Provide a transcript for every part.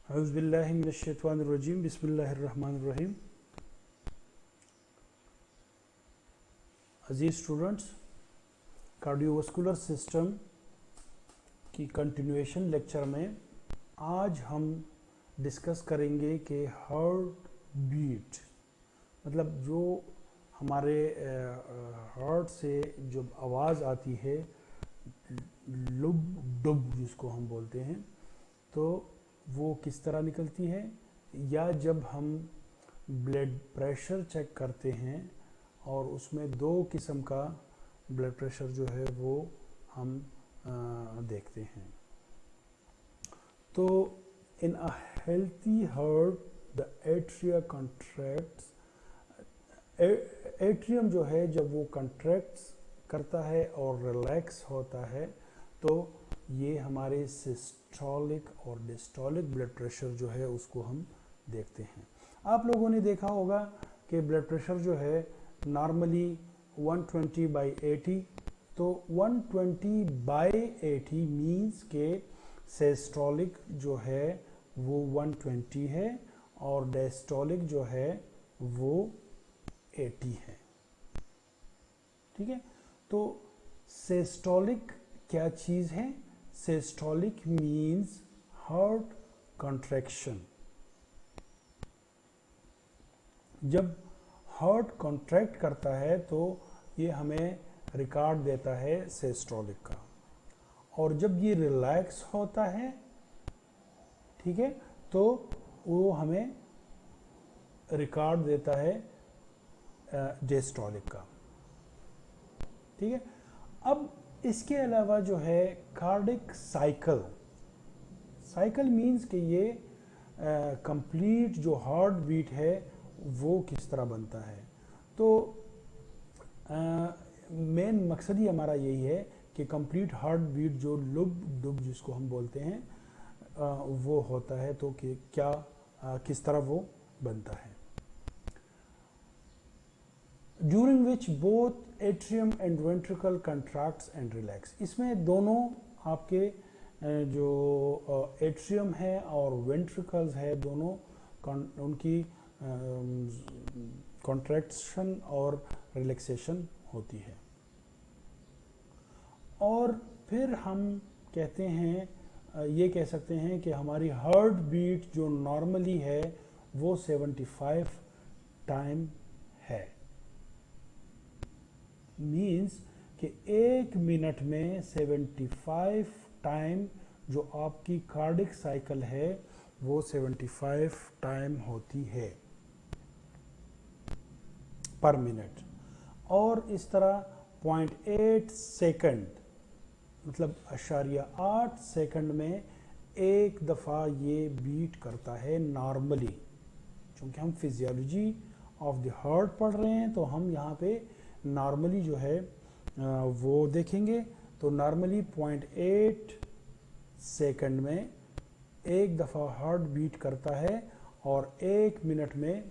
औज़ुबिल्लाहिमिनश्शैतानिर्रजीम बिस्मिल्लाहिर्रहमानिर्रहीम। अजीज़ students, cardiovascular system की continuation lecture में आज हम डिस्कस करेंगे कि हार्ट बीट मतलब जो हमारे हार्ट से जो आवाज़ आती है, लुब डुब जिसको हम बोलते हैं, तो वो किस तरह निकलती है, या जब हम ब्लड प्रेशर चेक करते हैं और उसमें दो किस्म का ब्लड प्रेशर जो है वो हम देखते हैं। तो in a healthy heart the atria contracts, atrium जो है जब वो कॉन्ट्रैक्ट्स करता है और रिलैक्स होता है तो ये हमारे सिस्टोलिक और डिस्टोलिक ब्लड प्रेशर जो है उसको हम देखते हैं। आप लोगों ने देखा होगा कि ब्लड प्रेशर जो है नॉर्मली 120/80, तो 120/80 मीन्स के सिस्टोलिक जो है वो 120 है और डिस्टोलिक जो है वो 80 है। ठीक है, तो सिस्टोलिक क्या चीज़ है? Systolic means heart contraction. जब हार्ट कॉन्ट्रैक्ट करता है तो ये हमें रिकॉर्ड देता है सिस्टोलिक का, और जब ये रिलैक्स होता है, ठीक है, तो वो हमें रिकॉर्ड देता है डिस्टोलिक का। ठीक है, अब इसके अलावा जो है कार्डिक साइकिल, साइकिल मीन्स कि ये कंप्लीट जो हार्ट बीट है वो किस तरह बनता है। तो मेन मकसद ही हमारा यही है कि कंप्लीट हार्ट बीट जो लुब डुब जिसको हम बोलते हैं वो होता है, तो कि क्या किस तरह वो बनता है। During which both atrium and ventricle contracts and relax, इसमें दोनों आपके जो एट्रियम है और वेंट्रिकल्स है दोनों उनकी कॉन्ट्रैक्शन और रिलैक्सेशन होती है। और फिर हम कहते हैं, ये कह सकते हैं कि हमारी हार्ट बीट जो नॉर्मली है वो 75 टाइम है। मीन्स कि एक मिनट में 75 टाइम जो आपकी कार्डिक साइकिल है वो 75 टाइम होती है पर मिनट। और इस तरह 0.8 सेकंड मतलब 0.8 सेकंड में एक दफ़ा ये बीट करता है नॉर्मली। क्योंकि हम फिजियोलॉजी ऑफ द हार्ट पढ़ रहे हैं तो हम यहाँ पे नॉर्मली जो है वो देखेंगे। तो नॉर्मली 0.8 सेकंड में एक दफ़ा हार्ट बीट करता है और एक मिनट में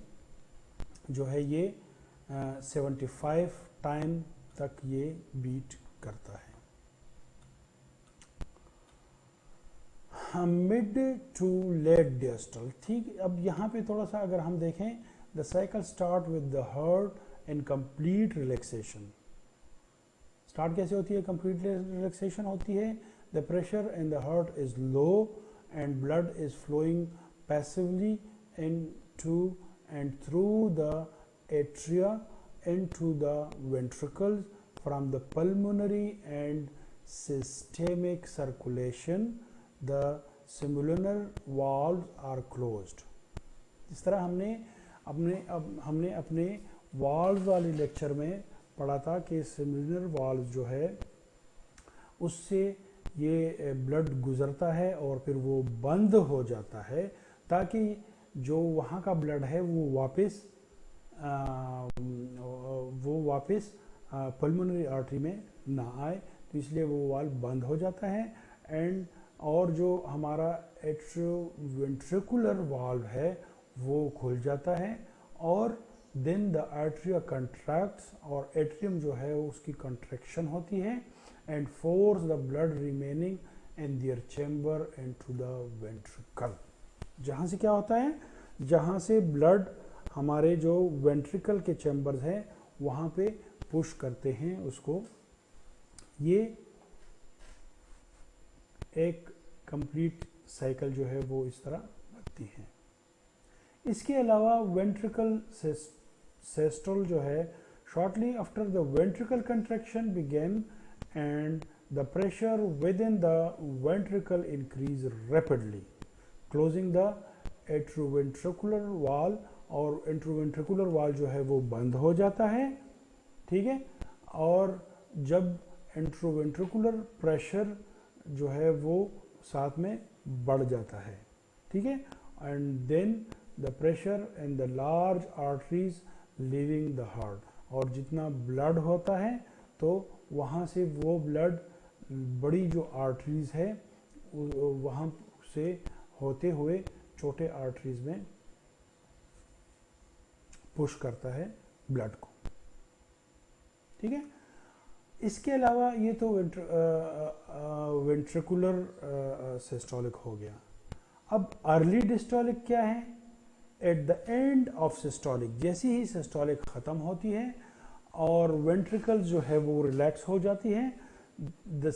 जो है ये 75 टाइम तक ये बीट करता है। मिड टू लेट डिस्टल, ठीक। अब यहाँ पे थोड़ा सा अगर हम देखें, the cycle start with the heart in complete relaxation. Start कैसे होती है? कंप्लीट रिलैक्सेशन होती है। The pressure in the heart is low and blood is flowing passively into and through the atria into the ventricles from the pulmonary and systemic circulation. The pulmonary valves are closed. इस तरह हमने अपने valve वाले lecture में पढ़ा था कि pulmonary valve जो है उससे ये ब्लड गुजरता है और फिर वो बंद हो जाता है ताकि जो वहाँ का ब्लड है वो वापस पल्मोनरी आर्टरी में ना आए, तो इसलिए वो वाल्व बंद हो जाता है। और जो हमारा एट्रियोवेंट्रिकुलर वाल्व है वो खुल जाता है और देन द आर्टरिया कंट्रैक्ट्स, और एट्रियम जो है उसकी कंट्रैक्शन होती है and force the blood remaining in their chamber into the ventricle. जहाँ से क्या होता है, जहाँ से ब्लड हमारे जो वेंट्रिकल के चैम्बर्स हैं वहाँ पे पुश करते हैं उसको। ये एक कंप्लीट साइकिल जो है वो इस तरह बनती है। इसके अलावा वेंट्रिकल सिस्टोल जो है, shortly after the ventricle contraction begin and the pressure within the ventricle increase rapidly, closing the atrioventricular wall, और एंट्रोवेंट्रिकुलर वाल जो है वो बंद हो जाता है, ठीक है। और जब एंट्रोवेंट्रिकुलर प्रेशर जो है वो साथ में बढ़ जाता है, ठीक है, and then the pressure in the large arteries leaving the heart, और जितना ब्लड होता है तो वहाँ से वो ब्लड बड़ी जो आर्टरीज है वहाँ से होते हुए छोटे आर्टरीज में पुश करता है ब्लड को, ठीक है। इसके अलावा ये तो वेंट्रिकुलर सिस्टोलिक हो गया। अब अर्ली डिस्टोलिक क्या है? At the end of systolic, जैसे ही सिस्टोलिक ख़त्म होती है और वेंट्रिकल जो है वो रिलैक्स हो जाती है, the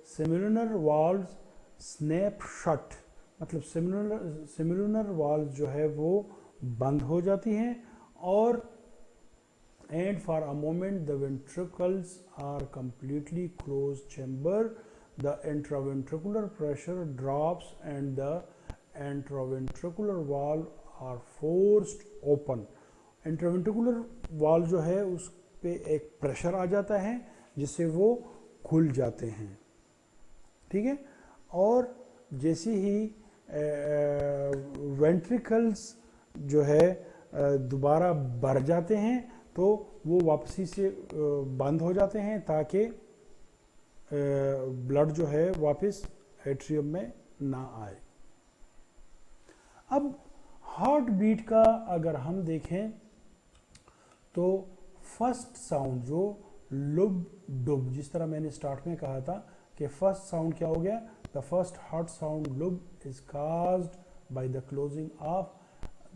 semilunar valves snap shut, मतलब सेमिलुनर वाल्व जो है वो बंद हो जाती हैं, और and for a moment the ventricles are completely close chamber, the intraventricular pressure drops and the intraventricular valve are forced open. Intraventricular valve जो है उस पे एक प्रेशर आ जाता है जिससे वो खुल जाते हैं, ठीक है। और जैसे ही वेंट्रिकल्स जो है दोबारा भर जाते हैं तो वो वापसी से बंद हो जाते हैं ताकि ब्लड जो है वापस एट्रियम में ना आए। अब हार्ट बीट का अगर हम देखें तो फर्स्ट साउंड जो लुब डुब, जिस तरह मैंने स्टार्ट में कहा था कि फर्स्ट साउंड क्या हो गया, the first heart sound lub is caused by the closing of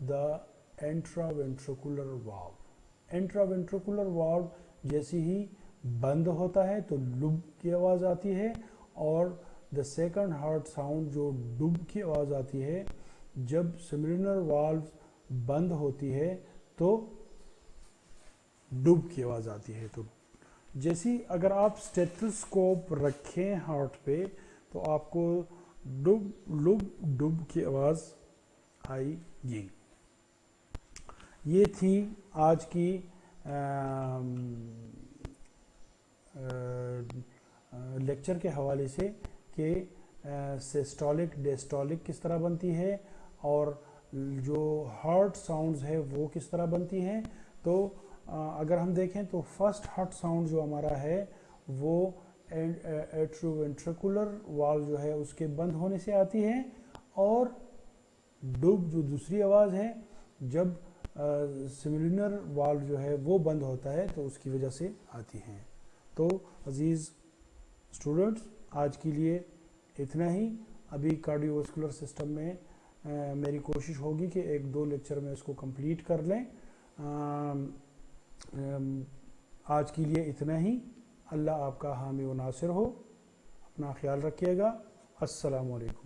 the intraventricular valve. Intraventricular valve जैसे ही बंद होता है तो लुब की आवाज़ आती है, और द सेकंड हार्ट साउंड जो डुब की आवाज़ आती है, जब सेमिलुनर वाल्व बंद होती है तो डुब की आवाज़ आती है। तो जैसी अगर आप स्टेथोस्कोप रखें हार्ट पे तो आपको डुब लुब डुब की आवाज़ आएगी। ये थी आज की लेक्चर के हवाले से कि सिस्टोलिक डिस्टोलिक किस तरह बनती है और जो हार्ट साउंड्स है वो किस तरह बनती हैं। तो अगर हम देखें तो फर्स्ट हार्ट साउंड जो हमारा है वो एट्रोवेंट्रिकुलर वाल्व जो है उसके बंद होने से आती है, और डुब जो दूसरी आवाज़ है जब सेमिलुनर वाल्व जो है वो बंद होता है तो उसकी वजह से आती हैं। तो अजीज़ स्टूडेंट्स, आज के लिए इतना ही। अभी कार्डियोवास्कुलर सिस्टम में मेरी कोशिश होगी कि 1-2 लेक्चर में इसको कंप्लीट कर लें। आज के लिए इतना ही। अल्लाह आपका हामी व नासिर हो। अपना ख्याल रखिएगा। अस्सलामु अलैकुम।